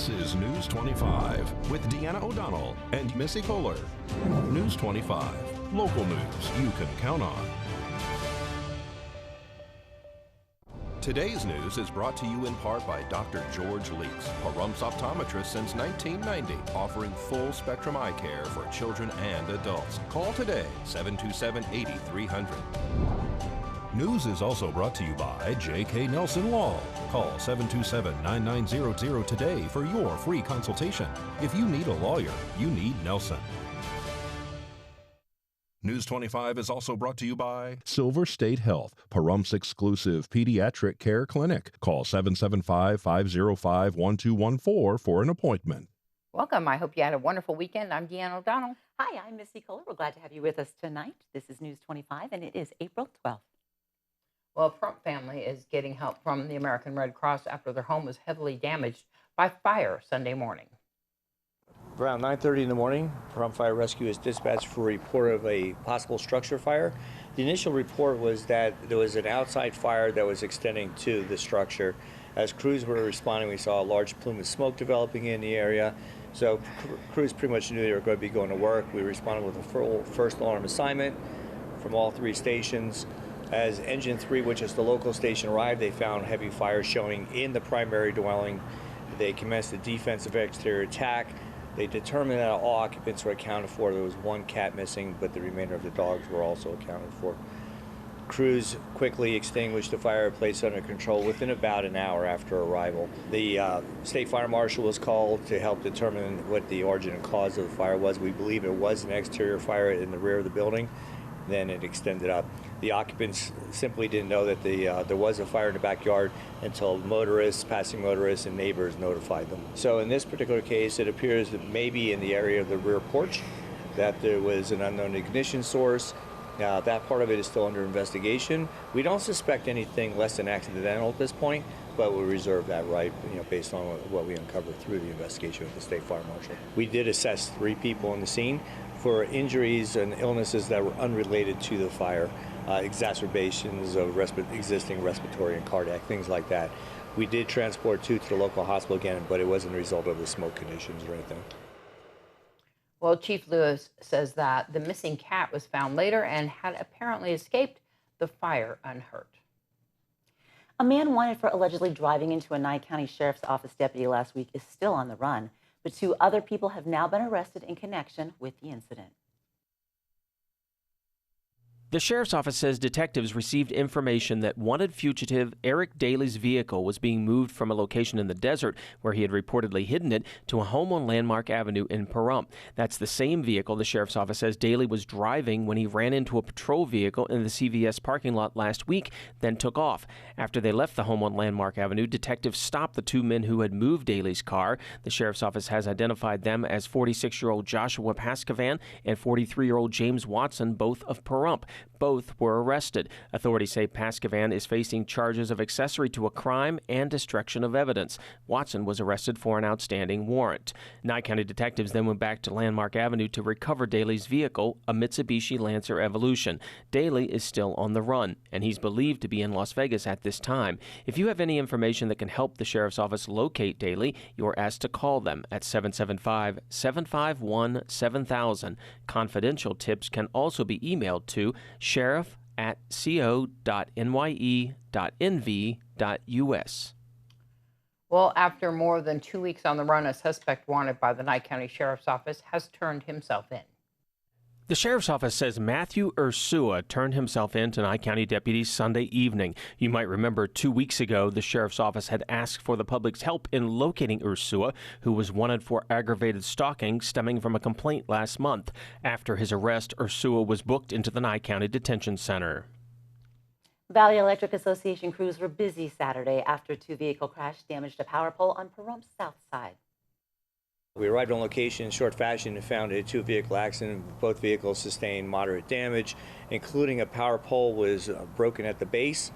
This is News 25 with Deanna O'Donnell and Missy Kohler. News 25, local news you can count on. Today's news is brought to you in part by Dr. George Leeks, Pahrump's optometrist since 1990, offering full spectrum eye care for children and adults. Call today, 727-8300. News is also brought to you by J.K. Nelson Law. Call 727-9900 today for your free consultation. If you need a lawyer, you need Nelson. News 25 is also brought to you by Silver State Health, Pahrump's exclusive pediatric care clinic. Call 775-505-1214 for an appointment. Welcome. I hope you had a wonderful weekend. I'm Deanna O'Donnell. Hi, I'm Missy Kohler. We're glad to have you with us tonight. This is News 25, and it is April 12th. Well, Pahrump family is getting help from the American Red Cross after their home was heavily damaged by fire Sunday morning. Around 9:30 in the morning, Pahrump Fire Rescue is dispatched for a report of a possible structure fire. The initial report was that there was an outside fire that was extending to the structure. As crews were responding, we saw a large plume of smoke developing in the area. So crews pretty much knew they were going to be going to work. We responded with a full first alarm assignment from all three stations. As Engine 3, which is the local station, arrived, they found heavy fire showing in the primary dwelling. They commenced a defensive exterior attack. They determined that all occupants were accounted for. There was one cat missing, but the remainder of the dogs were also accounted for. Crews quickly extinguished the fire and placed it under control within about an hour after arrival. The state fire marshal was called to help determine what the origin and cause of the fire was. We believe it was an exterior fire in the rear of the building. Then it extended up. The occupants simply didn't know that there was a fire in the backyard until motorists, passing motorists, and neighbors notified them. So in this particular case, it appears that maybe in the area of the rear porch that there was an unknown ignition source. Now, that part of it is still under investigation. We don't suspect anything less than accidental at this point, but we'll reserve that right, based on what we uncovered through the investigation with the state fire marshal. We did assess 3 people on the scene for injuries and illnesses that were unrelated to the fire, exacerbations of existing respiratory and cardiac, things like that. We did transport 2 to the local hospital again, but it wasn't a result of the smoke conditions or anything. Well, Chief Lewis says that the missing cat was found later and had apparently escaped the fire unhurt. A man wanted for allegedly driving into a Nye County Sheriff's Office deputy last week is still on the run, but 2 other people have now been arrested in connection with the incident. The Sheriff's Office says detectives received information that wanted fugitive Eric Daly's vehicle was being moved from a location in the desert where he had reportedly hidden it to a home on Landmark Avenue in Pahrump. That's the same vehicle the Sheriff's Office says Daly was driving when he ran into a patrol vehicle in the CVS parking lot last week, then took off. After they left the home on Landmark Avenue, detectives stopped the 2 men who had moved Daly's car. The Sheriff's Office has identified them as 46-year-old Joshua Paskavan and 43-year-old James Watson, both of Pahrump. Both were arrested. Authorities say Paskavan is facing charges of accessory to a crime and destruction of evidence. Watson was arrested for an outstanding warrant. Nye County detectives then went back to Landmark Avenue to recover Daly's vehicle, a Mitsubishi Lancer Evolution. Daly is still on the run, and he's believed to be in Las Vegas at this time. If you have any information that can help the Sheriff's Office locate Daly, you're asked to call them at 775-751-7000. Confidential tips can also be emailed to sheriff@co.nye.nv.us. Well, after more than 2 weeks on the run, a suspect wanted by the Nye County Sheriff's Office has turned himself in. The Sheriff's Office says Matthew Ursua turned himself in to Nye County deputies Sunday evening. You might remember 2 weeks ago, the Sheriff's Office had asked for the public's help in locating Ursua, who was wanted for aggravated stalking stemming from a complaint last month. After his arrest, Ursua was booked into the Nye County Detention Center. Valley Electric Association crews were busy Saturday after a 2-vehicle crash damaged a power pole on Pahrump's south side. We arrived on location in short fashion and found a 2-vehicle accident. Both vehicles sustained moderate damage, including a power pole was broken at the base.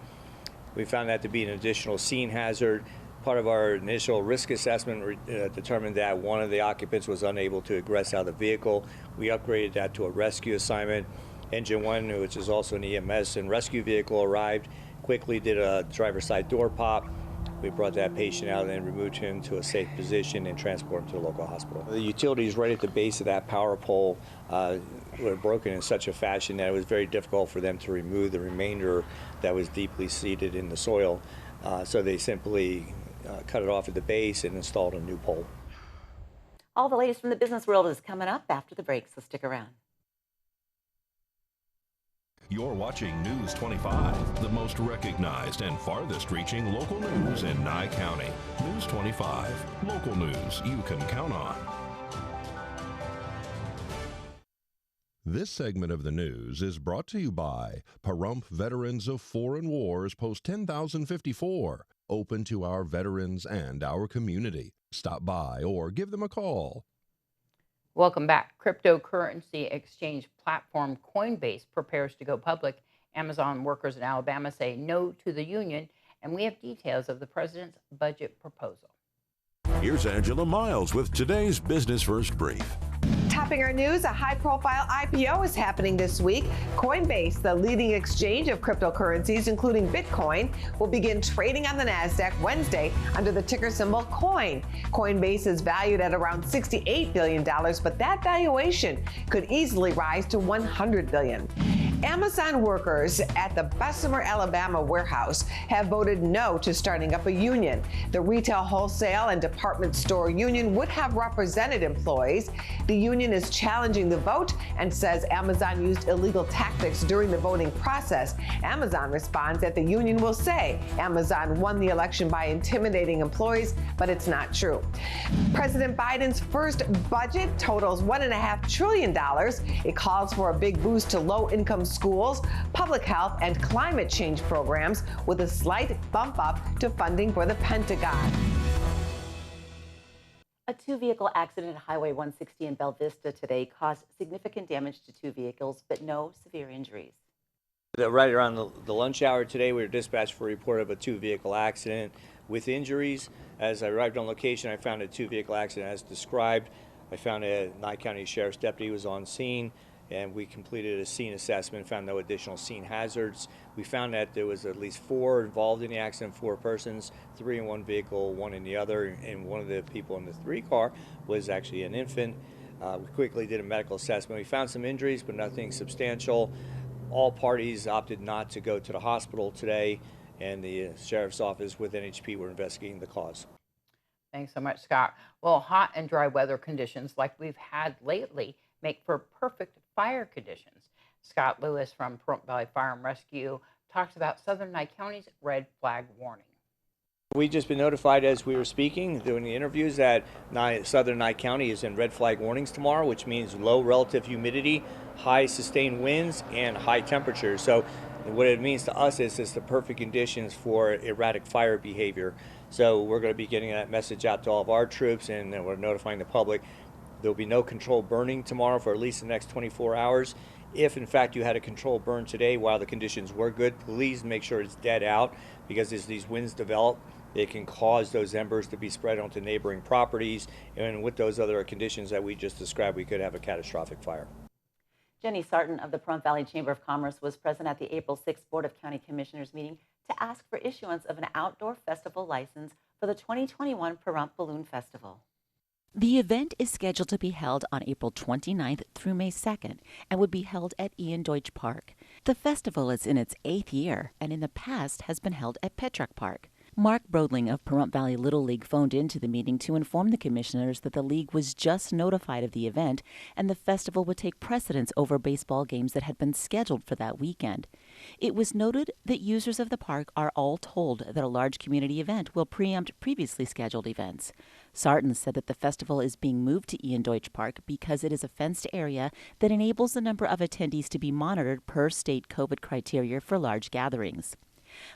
We found that to be an additional scene hazard. Part of our initial risk assessment determined that one of the occupants was unable to egress out of the vehicle. We upgraded that to a rescue assignment. Engine 1, which is also an EMS and rescue vehicle, arrived, quickly did a driver's side door pop, We brought that patient out and removed him to a safe position and transported him to the local hospital. The utilities right at the base of that power pole were broken in such a fashion that it was very difficult for them to remove the remainder that was deeply seated in the soil. So they simply cut it off at the base and installed a new pole. All the latest from the business world is coming up after the break, so stick around. You're watching News 25, the most recognized and farthest reaching local news in Nye County. News 25, local news you can count on. This segment of the news is brought to you by Pahrump Veterans of Foreign Wars Post 10,054. Open to our veterans and our community. Stop by or give them a call. Welcome back. Cryptocurrency exchange platform Coinbase prepares to go public. Amazon workers in Alabama say no to the union, and we have details of the president's budget proposal. Here's Angela Miles with today's Business First Brief. Topping our news, a high-profile IPO is happening this week. Coinbase, the leading exchange of cryptocurrencies, including Bitcoin, will begin trading on the NASDAQ Wednesday under the ticker symbol COIN. Coinbase is valued at around $68 billion, but that valuation could easily rise to $100 billion. Amazon workers at the Bessemer, Alabama warehouse have voted no to starting up a union. The retail, wholesale, and department store union would have represented employees. The union is challenging the vote and says Amazon used illegal tactics during the voting process. Amazon responds that the union will say Amazon won the election by intimidating employees, but it's not true. President Biden's first budget totals $1.5 trillion. It calls for a big boost to low-income schools, public health, and climate change programs, with a slight bump up to funding for the Pentagon. A two-vehicle accident at Highway 160 in Bella Vista today caused significant damage to two vehicles, but no severe injuries. Right around the lunch hour today, we were dispatched for a report of a two-vehicle accident with injuries. As I arrived on location, I found a two-vehicle accident as described. I found a Nye County Sheriff's deputy was on scene, and we completed a scene assessment, found no additional scene hazards. We found that there was at least 4 involved in the accident, 4 persons, 3 in one vehicle, 1 in the other, and one of the people in the 3 car was actually an infant. We quickly did a medical assessment. We found some injuries, but nothing substantial. All parties opted not to go to the hospital today, and the Sheriff's Office with NHP were investigating the cause. Thanks so much, Scott. Well, hot and dry weather conditions like we've had lately make for perfect fire conditions. Scott Lewis from Pahrump Valley Fire and Rescue talks about Southern Nye County's red flag warning. We've just been notified as we were speaking, doing the interviews, that Southern Nye County is in red flag warnings tomorrow, which means low relative humidity, high sustained winds, and high temperatures. So what it means to us is it's the perfect conditions for erratic fire behavior. So we're going to be getting that message out to all of our troops, and then we're notifying the public. There will be no controlled burning tomorrow for at least the next 24 hours. If, in fact, you had a controlled burn today while the conditions were good, please make sure it's dead out, because as these winds develop, it can cause those embers to be spread onto neighboring properties. And with those other conditions that we just described, we could have a catastrophic fire. Jenny Sarton of the Pahrump Valley Chamber of Commerce was present at the April 6th Board of County Commissioners meeting to ask for issuance of an outdoor festival license for the 2021 Pahrump Balloon Festival. The event is scheduled to be held on April 29th through May 2nd and would be held at Ian Deutsch Park. The festival is in its 8th year and in the past has been held at Petrock Park. Mark Brodling of Pahrump Valley Little League phoned into the meeting to inform the commissioners that the league was just notified of the event and the festival would take precedence over baseball games that had been scheduled for that weekend. It was noted that users of the park are all told that a large community event will preempt previously scheduled events. Sarton said that the festival is being moved to Ian Deutsch Park because it is a fenced area that enables the number of attendees to be monitored per state COVID criteria for large gatherings.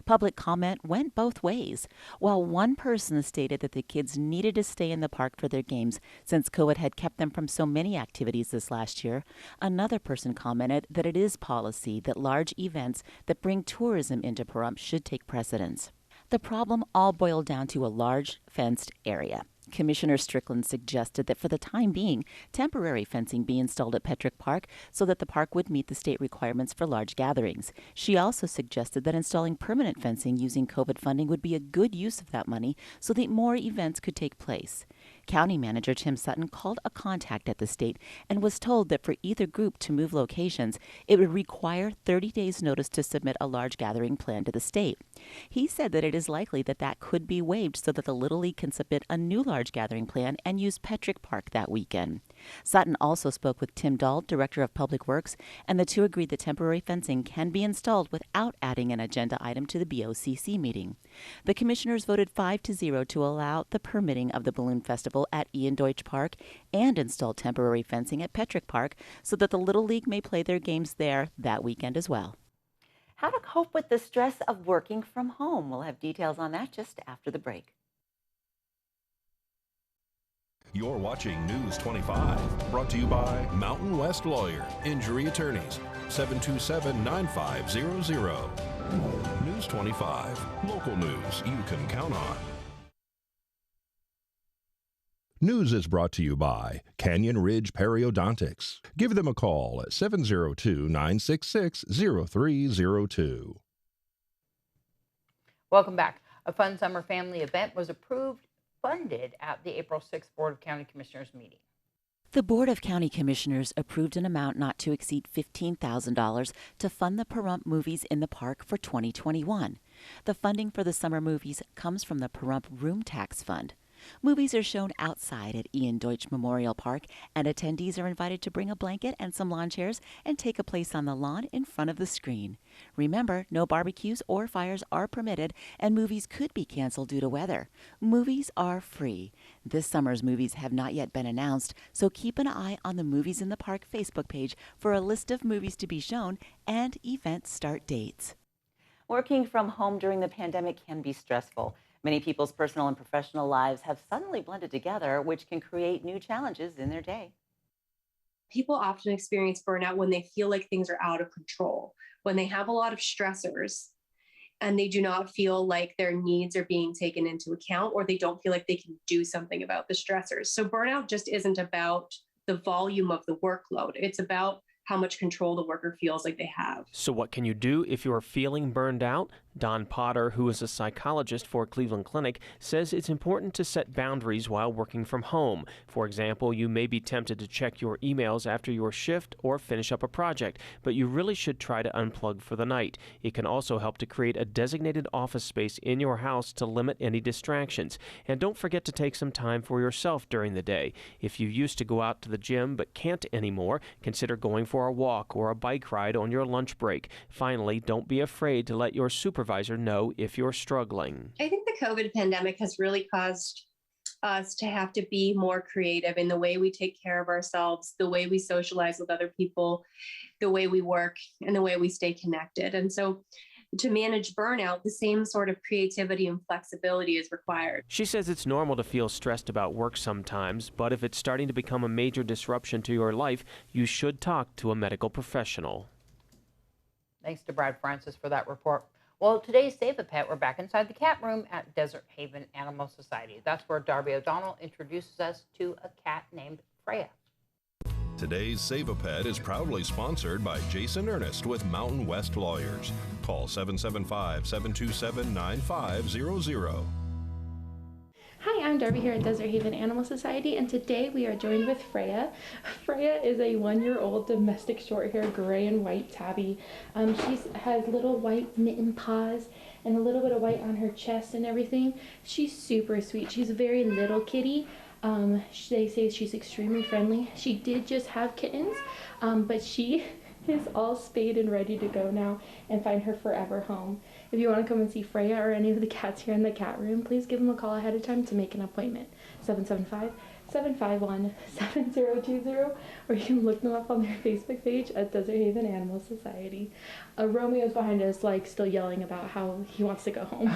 Public comment went both ways. While one person stated that the kids needed to stay in the park for their games since COVID had kept them from so many activities this last year, another person commented that it is policy that large events that bring tourism into Pahrump should take precedence. The problem all boiled down to a large fenced area. Commissioner Strickland suggested that for the time being, temporary fencing be installed at Petrick Park so that the park would meet the state requirements for large gatherings. She also suggested that installing permanent fencing using COVID funding would be a good use of that money so that more events could take place. County Manager Tim Sutton called a contact at the state and was told that for either group to move locations, it would require 30 days' notice to submit a large gathering plan to the state. He said that it is likely that that could be waived so that the Little League can submit a new large gathering plan and use Petrick Park that weekend. Sutton also spoke with Tim Dahl, Director of Public Works, and the two agreed that temporary fencing can be installed without adding an agenda item to the BOCC meeting. The commissioners voted 5-0 to allow the permitting of the balloon festival at Ian Deutsch Park and install temporary fencing at Petrick Park so that the Little League may play their games there that weekend as well. How to cope with the stress of working from home. We'll have details on that just after the break. You're watching News 25, brought to you by Mountain West Lawyer, Injury Attorneys, 727-9500. News 25, local news you can count on. News is brought to you by Canyon Ridge Periodontics. Give them a call at 702-966-0302. Welcome back. A fun summer family event was funded at the April 6th Board of County Commissioners meeting. The Board of County Commissioners approved an amount not to exceed $15,000 to fund the Pahrump movies in the park for 2021. The funding for the summer movies comes from the Pahrump Room Tax Fund. Movies are shown outside at Ian Deutsch Memorial Park, and attendees are invited to bring a blanket and some lawn chairs and take a place on the lawn in front of the screen. Remember, no barbecues or fires are permitted, and movies could be canceled due to weather. Movies are free. This summer's movies have not yet been announced, so keep an eye on the Movies in the Park Facebook page for a list of movies to be shown and event start dates. Working from home during the pandemic can be stressful. Many people's personal and professional lives have suddenly blended together, which can create new challenges in their day. People often experience burnout when they feel like things are out of control, when they have a lot of stressors and they do not feel like their needs are being taken into account, or they don't feel like they can do something about the stressors. So burnout just isn't about the volume of the workload. It's about how much control the worker feels like they have. So what can you do if you're feeling burned out? Don Potter, who is a psychologist for Cleveland Clinic, says it's important to set boundaries while working from home. For example, you may be tempted to check your emails after your shift or finish up a project, but you really should try to unplug for the night. It can also help to create a designated office space in your house to limit any distractions. And don't forget to take some time for yourself during the day. If you used to go out to the gym but can't anymore, consider going for a walk or a bike ride on your lunch break. Finally, don't be afraid to let your supervisor know if you're struggling. I think the COVID pandemic has really caused us to have to be more creative in the way we take care of ourselves, the way we socialize with other people, the way we work, and the way we stay connected. And so to manage burnout, the same sort of creativity and flexibility is required. She says it's normal to feel stressed about work sometimes, but if it's starting to become a major disruption to your life, you should talk to a medical professional. Thanks to Brad Francis for that report. Well, today's Save a Pet, we're back inside the cat room at Desert Haven Animal Society. That's where Darby O'Donnell introduces us to a cat named Freya. Today's Save a Pet is proudly sponsored by Jason Ernest with Mountain West Lawyers. Call 775-727-9500. Hi, I'm Darby here at Desert Haven Animal Society, and today we are joined with Freya. Freya is a 1-year-old domestic short-hair gray and white tabby. She has little white mitten paws and a little bit of white on her chest and everything. She's super sweet. She's a very little kitty. They say she's extremely friendly. She did just have kittens, but she is all spayed and ready to go now and find her forever home. If you want to come and see Freya or any of the cats here in the cat room, please give them a call ahead of time to make an appointment. 775-751-7020, or you can look them up on their Facebook page at Desert Haven Animal Society. Romeo's behind us, like, still yelling about how he wants to go home.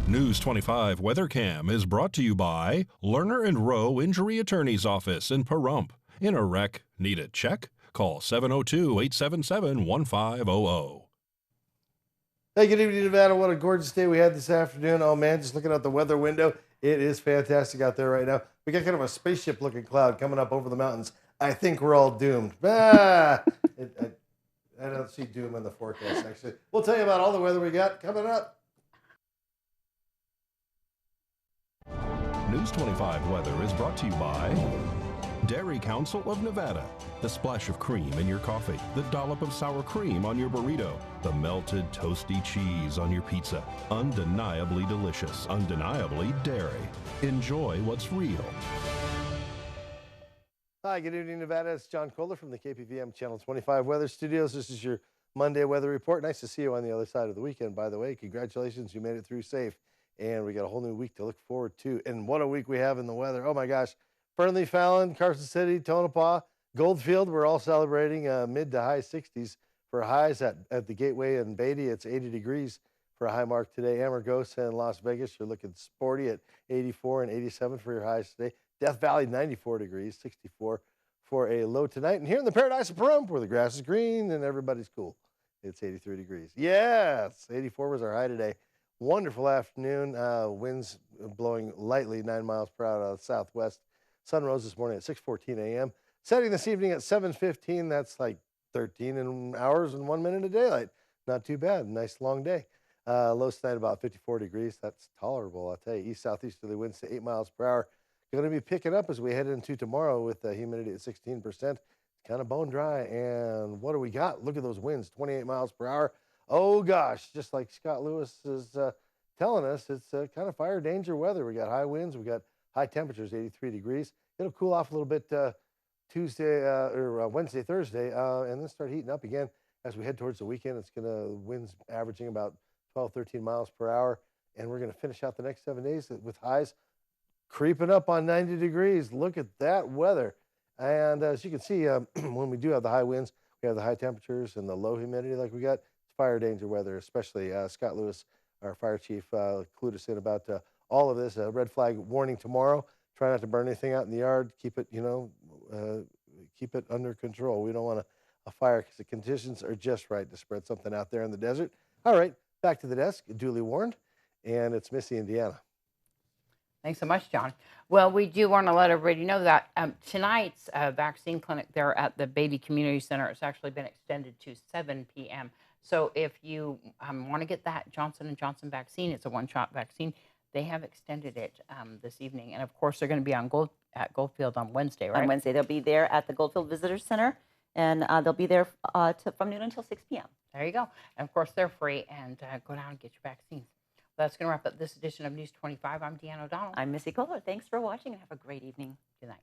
News 25 WeatherCam is brought to you by Lerner and Rowe Injury Attorney's Office in Pahrump. In a wreck, need a check? Call 702-877-1500. Hey, good evening, Nevada. What a gorgeous day we had this afternoon. Oh, man, just looking out the weather window, it is fantastic out there right now. We got kind of a spaceship-looking cloud coming up over the mountains. I think we're all doomed. I don't see doom in the forecast, actually. We'll tell you about all the weather we got coming up. News 25 weather is brought to you by Dairy Council of Nevada. The splash of cream in your coffee, the dollop of sour cream on your burrito, the melted toasty cheese on your pizza. Undeniably delicious, undeniably dairy. Enjoy what's real. Hi, good evening, Nevada. It's John Kohler from the KPVM Channel 25 Weather Studios. This is your Monday weather report. Nice to see you on the other side of the weekend, by the way. Congratulations, you made it through safe. And we got a whole new week to look forward to. And what a week we have in the weather. Oh, my gosh. Fernley, Fallon, Carson City, Tonopah, Goldfield, we're all celebrating mid to high 60s for highs at the Gateway and Beatty. It's 80 degrees for a high mark today. Amargosa and Las Vegas, you're looking sporty at 84 and 87 for your highs today. Death Valley, 94 degrees, 64 for a low tonight. And here in the paradise of Pahrump, where the grass is green and everybody's cool, it's 83 degrees. Yes, 84 was our high today. Wonderful afternoon. Winds blowing lightly 9 miles per hour out of the southwest. Sun rose this morning at 6:14 a.m. Setting this evening at 7:15. That's like 13 hours and 1 minute of daylight. Not too bad. Nice long day. Low tonight about 54 degrees. That's tolerable, I'll tell you. East-southeasterly winds to 8 miles per hour. Going to be picking up as we head into tomorrow with humidity at 16%. It's kind of bone dry. And what do we got? Look at those winds, 28 miles per hour. Oh, gosh, just like Scott Lewis is telling us, it's kind of fire danger weather. We got high winds. We got high temperatures, 83 degrees. It'll cool off a little bit Tuesday or Wednesday, Thursday, and then start heating up again as we head towards the weekend. It's going to winds averaging about 12, 13 miles per hour. And we're going to finish out the next 7 days with highs creeping up on 90 degrees. Look at that weather. And as you can see, when we do have the high winds, we have the high temperatures and the low humidity like we got. It's fire danger weather, especially Scott Lewis, our fire chief, clued us in about all of this. Red flag warning tomorrow. Try not to burn anything out in the yard. Keep it, keep it under control. We don't want a fire because the conditions are just right to spread something out there in the desert. All right, back to the desk, duly warned. And it's Missy, Indiana. Thanks so much, John. Well, we do want to let everybody know that tonight's vaccine clinic there at the Beatty Community Center has actually been extended to 7 p.m. So if you want to get that Johnson & Johnson vaccine, it's a one-shot vaccine, they have extended it this evening. And, of course, they're going to be at Goldfield on Wednesday, right? On Wednesday. They'll be there at the Goldfield Visitor Center, and they'll be there from noon until 6 p.m. There you go. And, of course, they're free. And go down and get your vaccines. That's going to wrap up this edition of News 25. I'm Deanna O'Donnell. I'm Missy Kohler. Thanks for watching and have a great evening. Good night.